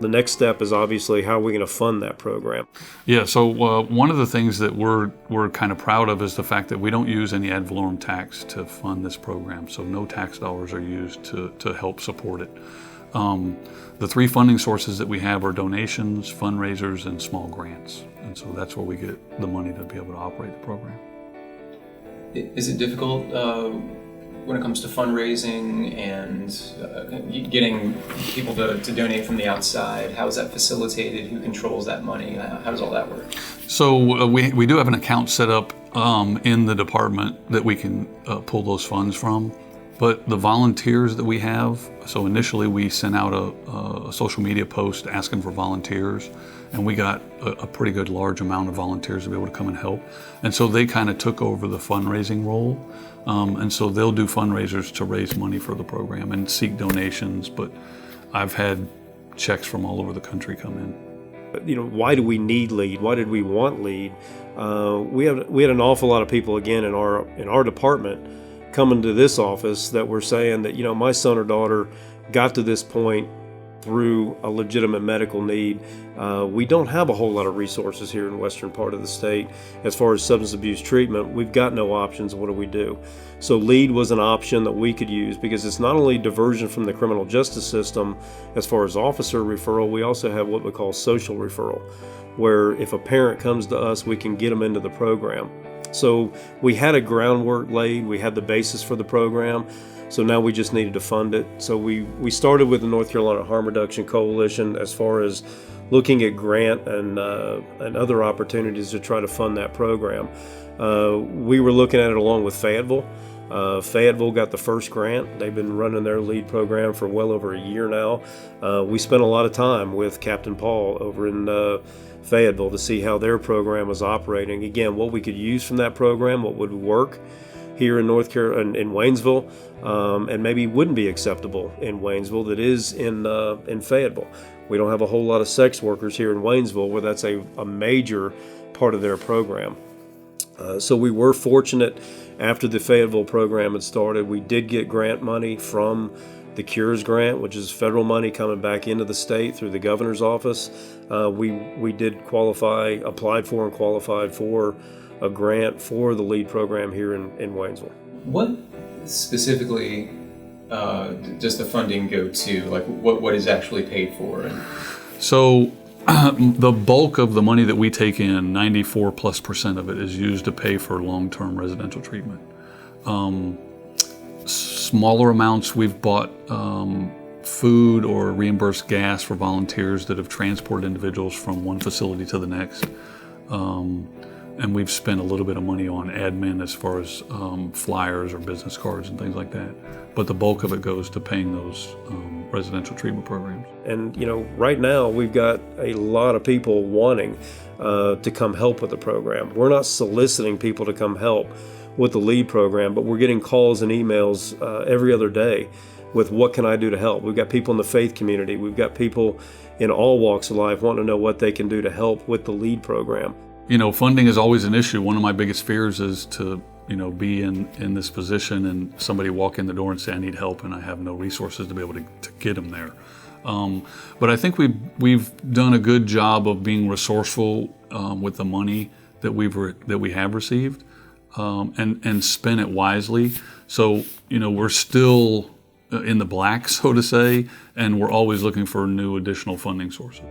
The next step is obviously how are we going to fund that program? Yeah, so one of the things that we're kind of proud of is the fact that we don't use any ad valorem tax to fund this program. So no tax dollars are used to help support it. The three funding sources that we have are donations, fundraisers, and small grants. And so that's where we get the money to be able to operate the program. Is it difficult when it comes to fundraising and getting people to donate from the outside? How is that facilitated? Who controls that money? How does all that work? So we do have an account set up in the department that we can pull those funds from. But the volunteers that we have, so initially we sent out a social media post asking for volunteers, and we got a pretty good large amount of volunteers to be able to come and help. And so they kind of took over the fundraising role. And so they'll do fundraisers to raise money for the program and seek donations. But I've had checks from all over the country come in. You know, why do we need LEAD? Why did we want LEAD? We had an awful lot of people, again, in our department coming to this office that were saying that, you know, my son or daughter got to this point through a legitimate medical need. We don't have a whole lot of resources here in the western part of the state as far as substance abuse treatment. We've got no options. What do we do? So LEAD was an option that we could use because it's not only diversion from the criminal justice system as far as officer referral, we also have what we call social referral, where if a parent comes to us, we can get them into the program. So we had a groundwork laid, we had the basis for the program, so now we just needed to fund it. So we started with the North Carolina Harm Reduction Coalition as far as looking at grant and other opportunities to try to fund that program. We were looking at it along with Fayetteville. Fayetteville got the first grant. They've been running their LEAD program for well over a year now. We spent a lot of time with Captain Paul over in Fayetteville to see how their program was operating. Again, what we could use from that program, what would work here in North Carolina, in Waynesville, and maybe wouldn't be acceptable in Waynesville that is in Fayetteville. We don't have a whole lot of sex workers here in Waynesville where that's a major part of their program. So we were fortunate after the Fayetteville program had started. We did get grant money from the CURES grant, which is federal money coming back into the state through the governor's office. We did applied for and qualified for a grant for the LEAD program here in Waynesville. What specifically does the funding go to? Like what is actually paid for? So the bulk of the money that we take in, 94+% of it, is used to pay for long-term residential treatment. Smaller amounts, we've bought food or reimbursed gas for volunteers that have transported individuals from one facility to the next. And we've spent a little bit of money on admin as far as flyers or business cards and things like that. But the bulk of it goes to paying those residential treatment programs. And, you know, right now we've got a lot of people wanting to come help with the program. We're not soliciting people to come help with the LEAD program, but we're getting calls and emails every other day with what can I do to help. We've got people in the faith community. We've got people in all walks of life wanting to know what they can do to help with the LEAD program. You know, funding is always an issue. One of my biggest fears is to, you know, be in this position and somebody walk in the door and say, I need help, and I have no resources to be able to get them there. But I think we've done a good job of being resourceful with the money that we have received, and spend it wisely. So, you know, we're still in the black, so to say, and we're always looking for new additional funding sources.